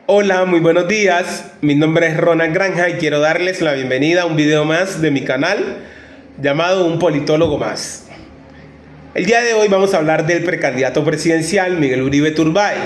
Hola, muy buenos días. Mi nombre es Ronald Granja y quiero darles la bienvenida a un video más de mi canal llamado Un Politólogo Más. El día de hoy vamos a hablar del precandidato presidencial Miguel Uribe Turbay,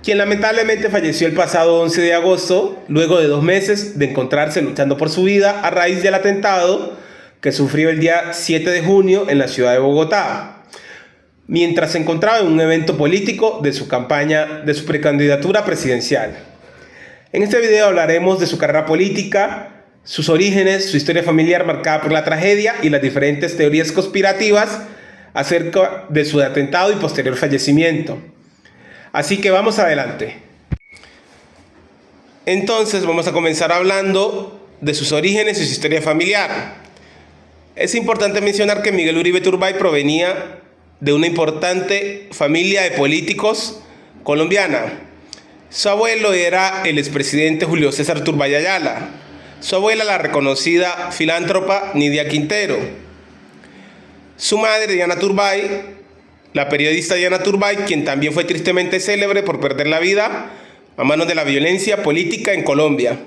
quien lamentablemente falleció el pasado 11 de agosto, luego de 2 meses de encontrarse luchando por su vida a raíz del atentado que sufrió el día 7 de junio en la ciudad de Bogotá, mientras se encontraba en un evento político de su campaña de su precandidatura presidencial. En este video hablaremos de su carrera política, sus orígenes, su historia familiar marcada por la tragedia y las diferentes teorías conspirativas acerca de su atentado y posterior fallecimiento. Así que vamos adelante. Entonces vamos a comenzar hablando de sus orígenes y su historia familiar. Es importante mencionar que Miguel Uribe Turbay provenía de una importante familia de políticos colombiana. Su abuelo era el expresidente Julio César Turbay Ayala. Su abuela, la reconocida filántropa Nidia Quintero. Su madre, Diana Turbay, la periodista Diana Turbay, quien también fue tristemente célebre por perder la vida a manos de la violencia política en Colombia,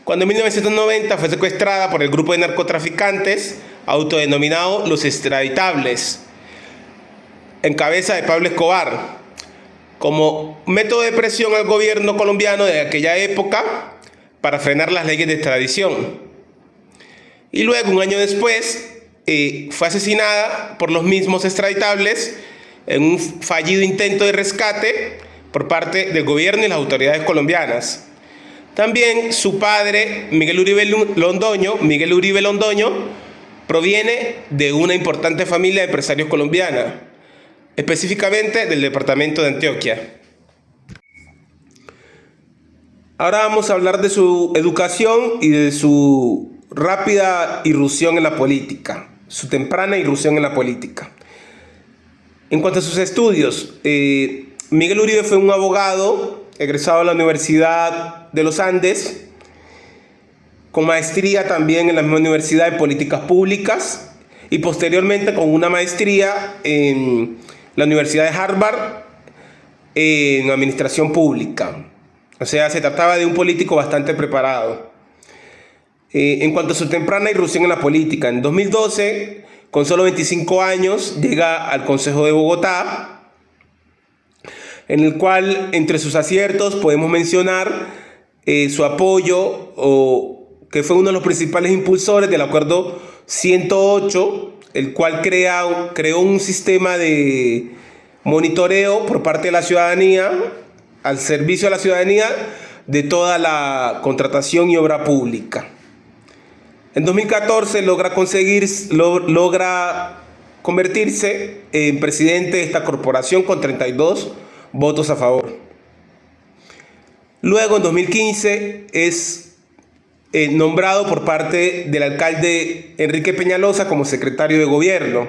cuando en 1990 fue secuestrada por el grupo de narcotraficantes autodenominado Los Extraditables, en cabeza de Pablo Escobar, como método de presión al gobierno colombiano de aquella época para frenar las leyes de extradición. Y luego, un año después, fue asesinada por los mismos extraditables en un fallido intento de rescate por parte del gobierno y las autoridades colombianas. También su padre, Miguel Uribe Londoño, proviene de una importante familia de empresarios colombiana, específicamente del departamento de Antioquia. Ahora vamos a hablar de su educación y de su rápida irrupción en la política, su temprana irrupción en la política. En cuanto a sus estudios, Miguel Uribe fue un abogado egresado de la Universidad de los Andes, con maestría también en la misma Universidad de Políticas Públicas y posteriormente con una maestría en la Universidad de Harvard en Administración Pública. O sea, se trataba de un político bastante preparado. En cuanto a su temprana irrupción en la política, en 2012, con solo 25 años, llega al Consejo de Bogotá, en el cual, entre sus aciertos, podemos mencionar su apoyo, que fue uno de los principales impulsores del Acuerdo 108, el cual creó un sistema de monitoreo por parte de la ciudadanía, al servicio de la ciudadanía, de toda la contratación y obra pública. En 2014 logra convertirse en presidente de esta corporación con 32 votos a favor. Luego, en 2015, es nombrado por parte del alcalde Enrique Peñalosa como secretario de gobierno.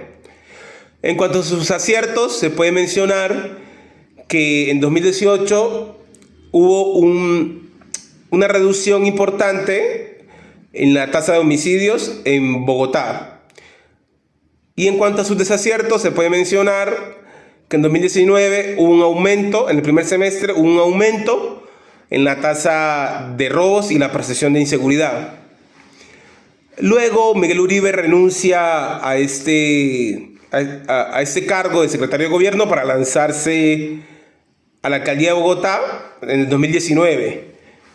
En cuanto a sus aciertos, se puede mencionar que en 2018 hubo una reducción importante en la tasa de homicidios en Bogotá. Y en cuanto a sus desaciertos, se puede mencionar que en 2019 hubo un aumento, en el primer semestre hubo un aumento en la tasa de robos y la percepción de inseguridad. Luego Miguel Uribe renuncia a este cargo de secretario de gobierno para lanzarse a la alcaldía de Bogotá en el 2019,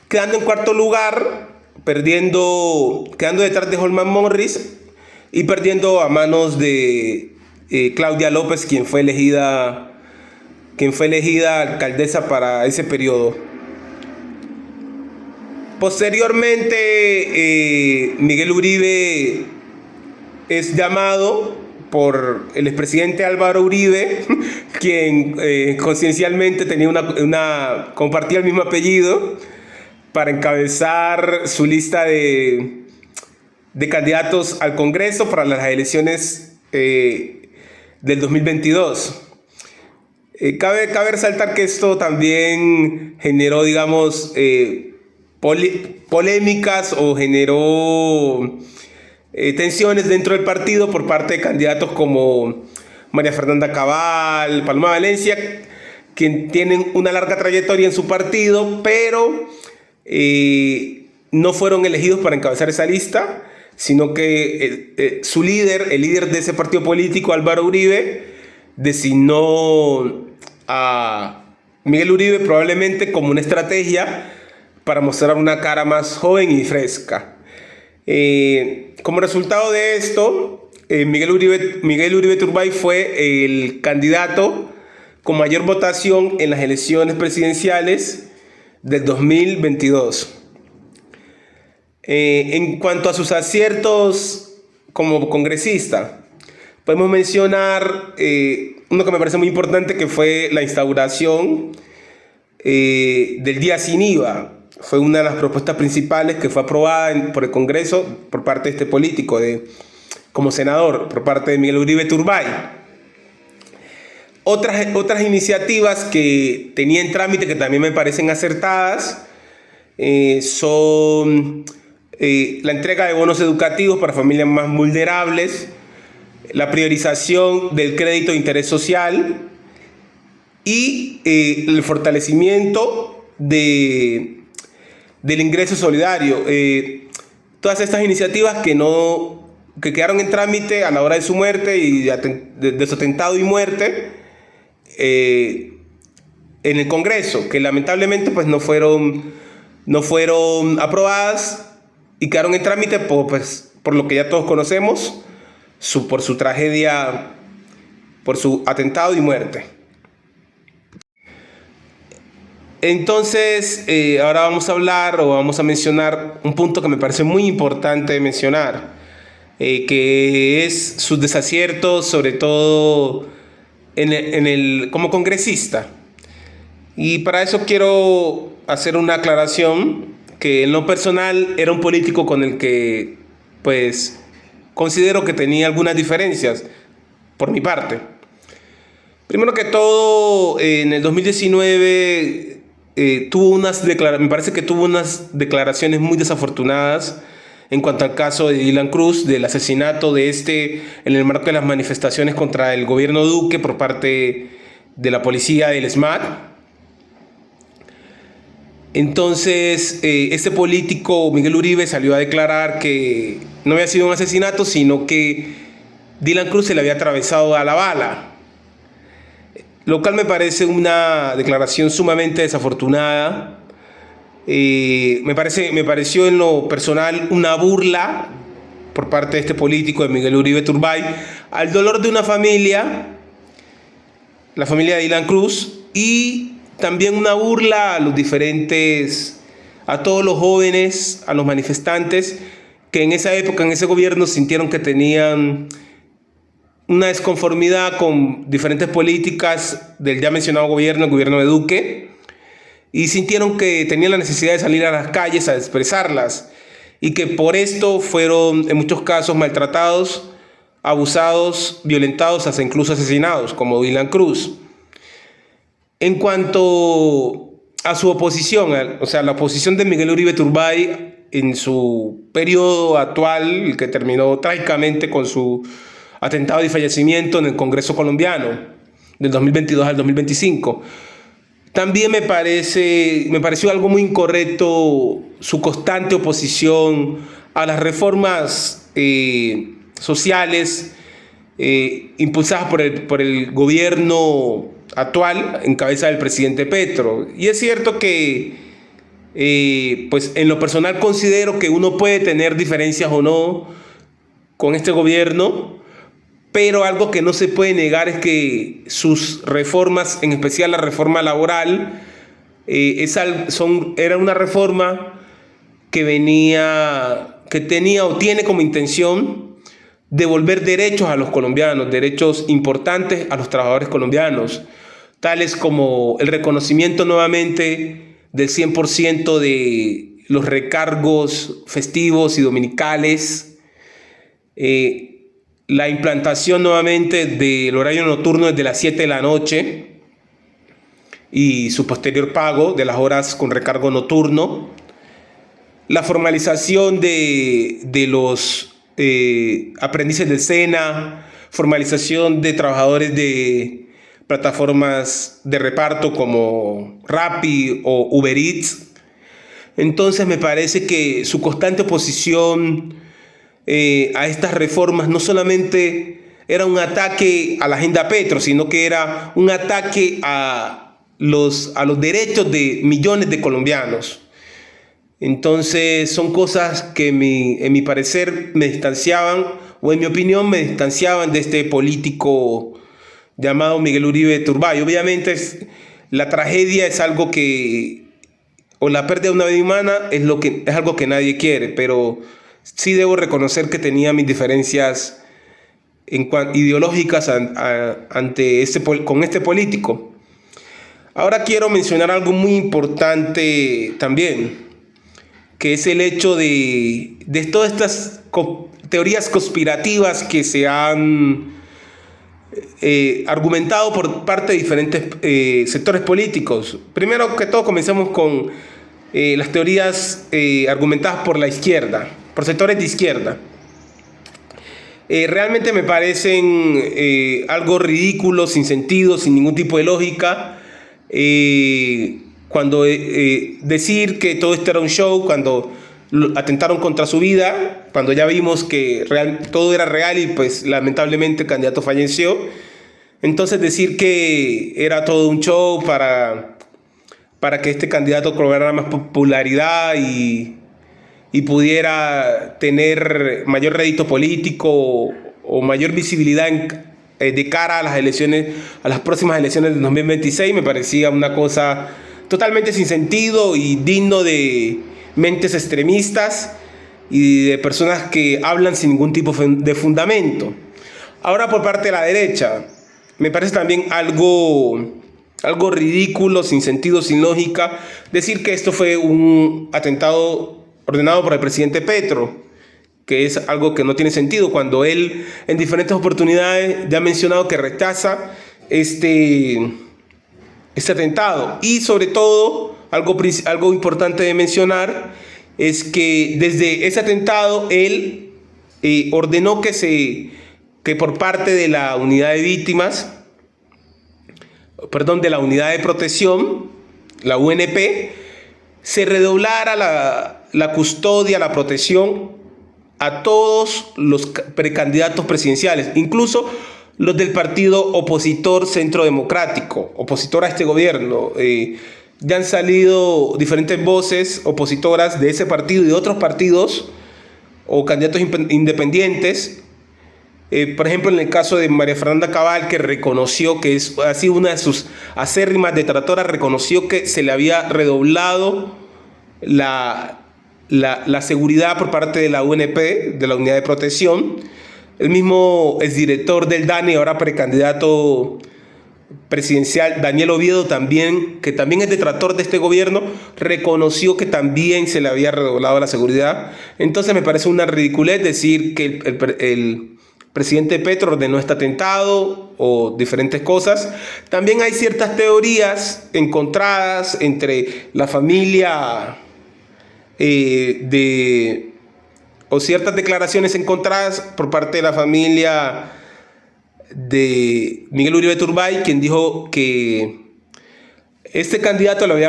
quedando en cuarto lugar, quedando detrás de Holman Morris y perdiendo a manos de Claudia López, quien fue elegida alcaldesa para ese periodo. Posteriormente, Miguel Uribe es llamado por el expresidente Álvaro Uribe, quien conciencialmente compartía el mismo apellido, para encabezar su lista de candidatos al Congreso para las elecciones del 2022. Cabe resaltar que esto también generó, digamos, polémicas o generó tensiones dentro del partido por parte de candidatos como María Fernanda Cabal, Paloma Valencia, que tienen una larga trayectoria en su partido, pero no fueron elegidos para encabezar esa lista, sino que su líder, el líder de ese partido político, Álvaro Uribe, designó a Miguel Uribe probablemente como una estrategia para mostrar una cara más joven y fresca. Como resultado de esto, Miguel Uribe Turbay fue el candidato con mayor votación en las elecciones presidenciales del 2022. En cuanto a sus aciertos como congresista, podemos mencionar uno que me parece muy importante, que fue la instauración del día sin IVA. Fue una de las propuestas principales que fue aprobada por el Congreso por parte de este político, como senador, por parte de Miguel Uribe Turbay. Otras iniciativas que tenía en trámite que también me parecen acertadas son la entrega de bonos educativos para familias más vulnerables, la priorización del crédito de interés social y el fortalecimiento del ingreso solidario. Todas estas iniciativas que quedaron en trámite a la hora de su muerte y de su atentado y muerte en el Congreso, que lamentablemente pues no fueron aprobadas y quedaron en trámite por lo que ya todos conocemos, por su tragedia, por su atentado y muerte. Entonces, ahora vamos a mencionar un punto que me parece muy importante mencionar, que es sus desaciertos, sobre todo como congresista. Y para eso quiero hacer una aclaración, que en lo personal era un político con el que, pues, considero que tenía algunas diferencias, por mi parte. Primero que todo, en el 2019 me parece que tuvo unas declaraciones muy desafortunadas en cuanto al caso de Dylan Cruz, del asesinato de en el marco de las manifestaciones contra el gobierno Duque por parte de la policía del SMAT. Entonces, este político, Miguel Uribe, salió a declarar que no había sido un asesinato, sino que Dylan Cruz se le había atravesado a la bala, lo cual me parece una declaración sumamente desafortunada. Me pareció en lo personal una burla por parte de este político, de Miguel Uribe Turbay, al dolor de una familia, la familia de Dylan Cruz, y también una burla a todos los jóvenes, a los manifestantes que en esa época, en ese gobierno, sintieron que tenían una desconformidad con diferentes políticas del ya mencionado gobierno, el gobierno de Duque, y sintieron que tenían la necesidad de salir a las calles a expresarlas, y que por esto fueron en muchos casos maltratados, abusados, violentados, hasta incluso asesinados, como Dylan Cruz. En cuanto a su oposición, o sea, la oposición de Miguel Uribe Turbay en su periodo actual, el que terminó trágicamente con su atentado y fallecimiento en el Congreso colombiano del 2022 al 2025, también me pareció algo muy incorrecto su constante oposición a las reformas sociales impulsadas por el gobierno actual en cabeza del presidente Petro. Y es cierto que pues en lo personal considero que uno puede tener diferencias o no con este gobierno, pero algo que no se puede negar es que sus reformas, en especial la reforma laboral, era una reforma que tenía o tiene como intención devolver derechos a los colombianos, derechos importantes a los trabajadores colombianos, tales como el reconocimiento nuevamente del 100% de los recargos festivos y dominicales, la implantación nuevamente del horario nocturno desde las 7 de la noche y su posterior pago de las horas con recargo nocturno, la formalización de los aprendices del SENA, formalización de trabajadores de plataformas de reparto como Rappi o Uber Eats. Entonces me parece que su constante oposición a estas reformas no solamente era un ataque a la agenda Petro, sino que era un ataque a los derechos de millones de colombianos. Entonces son cosas que en mi parecer me distanciaban, o en mi opinión me distanciaban de este político llamado Miguel Uribe Turbay. Obviamente la tragedia es algo que, o la pérdida de una vida humana es algo que nadie quiere, pero sí debo reconocer que tenía mis diferencias ideológicas con este político. Ahora quiero mencionar algo muy importante también, que es el hecho de todas estas teorías conspirativas que se han argumentado por parte de diferentes sectores políticos. Primero que todo, comencemos con las teorías argumentadas por la izquierda, por sectores de izquierda. Realmente me parecen algo ridículo, sin sentido, sin ningún tipo de lógica. Cuando decir que todo esto era un show, cuando atentaron contra su vida, cuando ya vimos que todo era real y pues lamentablemente el candidato falleció. Entonces decir que era todo un show para que este candidato cobrara más popularidad y pudiera tener mayor rédito político o mayor visibilidad de cara a las próximas elecciones de 2026, me parecía una cosa totalmente sin sentido y digno de mentes extremistas y de personas que hablan sin ningún tipo de fundamento. Ahora, por parte de la derecha, me parece también algo ridículo, sin sentido, sin lógica, decir que esto fue un atentado ordenado por el presidente Petro, que es algo que no tiene sentido, cuando él en diferentes oportunidades ya ha mencionado que rechaza este atentado. Y sobre todo, algo importante de mencionar es que desde ese atentado él ordenó que por parte de la unidad de víctimas, de la unidad de protección, la UNP, se redoblara la custodia, la protección a todos los precandidatos presidenciales, incluso los del partido opositor Centro Democrático, opositor a este gobierno. Ya han salido diferentes voces opositoras de ese partido y de otros partidos o candidatos independientes. Por ejemplo, en el caso de María Fernanda Cabal, que reconoció que ha sido una de sus acérrimas detractoras, reconoció que se le había redoblado la seguridad por parte de la UNP, de la Unidad de Protección. El mismo exdirector del DANE, ahora precandidato presidencial, Daniel Oviedo, que también es detractor de este gobierno, reconoció que también se le había redoblado la seguridad. Entonces me parece una ridiculez decir que el presidente Petro ordenó este atentado o diferentes cosas. También hay ciertas teorías encontradas entre la familia o ciertas declaraciones encontradas por parte de la familia de Miguel Uribe Turbay, quien dijo que este candidato le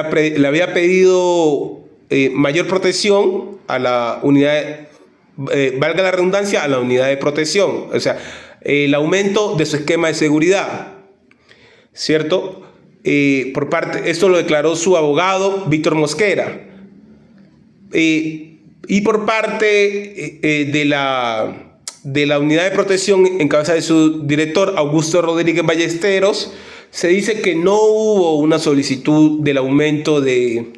había pedido mayor protección a la unidad, valga la redundancia, a la unidad de protección, o sea, el aumento de su esquema de seguridad, ¿cierto? Esto lo declaró su abogado, Víctor Mosquera. Y por parte de la unidad de protección, en cabeza de su director, Augusto Rodríguez Ballesteros, se dice que no hubo una solicitud del aumento del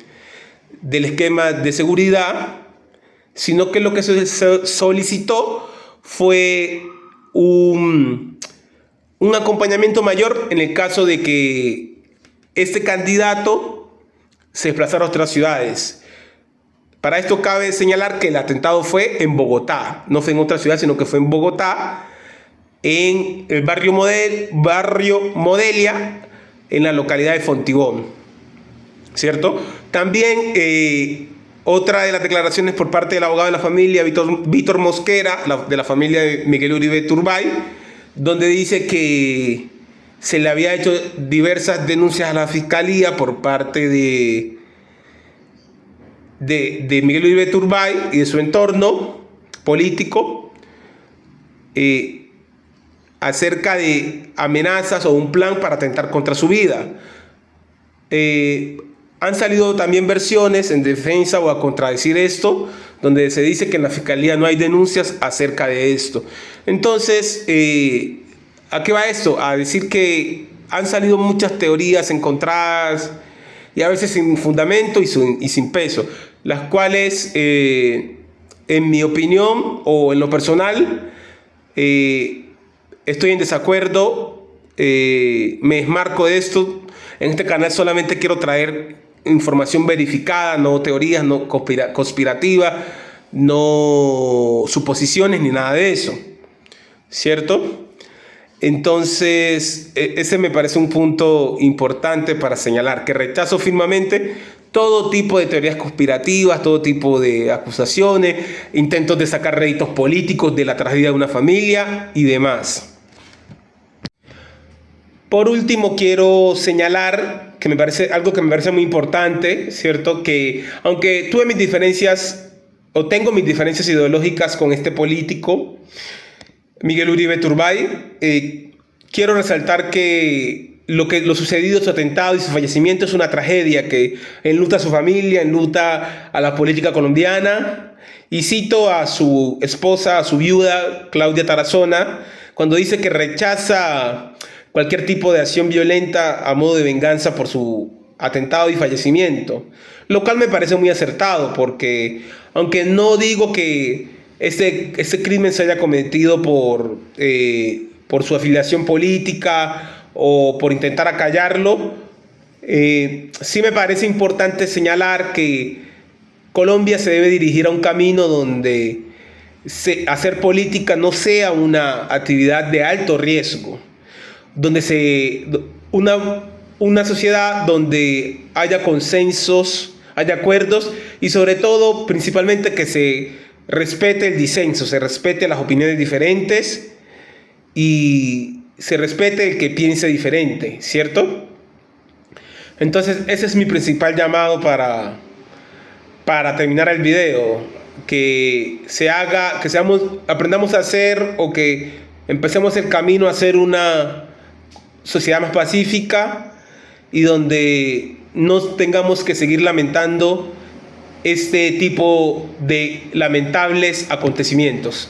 esquema de seguridad, sino que lo que se solicitó fue un acompañamiento mayor en el caso de que este candidato se desplazara a otras ciudades. Para esto cabe señalar que el atentado fue en Bogotá, no fue en otra ciudad, sino que fue en Bogotá, en el barrio Modelia, en la localidad de Fontibón, ¿cierto? También otra de las declaraciones por parte del abogado de la familia, Víctor Mosquera, de la familia de Miguel Uribe Turbay, donde dice que se le había hecho diversas denuncias a la fiscalía por parte de Miguel Uribe Turbay y de su entorno político acerca de amenazas o un plan para atentar contra su vida. Han salido también versiones en defensa o a contradecir esto, donde se dice que en la fiscalía no hay denuncias acerca de esto. Entonces, ¿a qué va esto? A decir que han salido muchas teorías encontradas y a veces sin fundamento y sin peso, las cuales, en mi opinión o en lo personal, estoy en desacuerdo, me desmarco de esto. En este canal solamente quiero traer información verificada, no teorías, no conspirativas, no suposiciones ni nada de eso, ¿cierto? Entonces, ese me parece un punto importante para señalar, que rechazo firmemente todo tipo de teorías conspirativas, todo tipo de acusaciones, intentos de sacar réditos políticos de la tragedia de una familia y demás. Por último, quiero señalar que algo que me parece muy importante, ¿cierto? Que aunque tuve mis diferencias, o tengo mis diferencias ideológicas con este político, Miguel Uribe Turbay, quiero resaltar que lo sucedido, su atentado y su fallecimiento es una tragedia que enluta a su familia, enluta a la política colombiana. Y cito a su esposa, a su viuda, Claudia Tarazona, cuando dice que rechaza cualquier tipo de acción violenta a modo de venganza por su atentado y fallecimiento, lo cual me parece muy acertado, porque aunque no digo que ese crimen se haya cometido por su afiliación política o por intentar acallarlo, sí me parece importante señalar que Colombia se debe dirigir a un camino donde hacer política no sea una actividad de alto riesgo, donde una sociedad donde haya consensos, haya acuerdos y sobre todo, principalmente, que se respete el disenso, se respete las opiniones diferentes y se respete el que piense diferente, ¿cierto? Entonces, ese es mi principal llamado para terminar el video, que aprendamos a hacer, o que empecemos el camino a hacer una sociedad más pacífica y donde no tengamos que seguir lamentando este tipo de lamentables acontecimientos.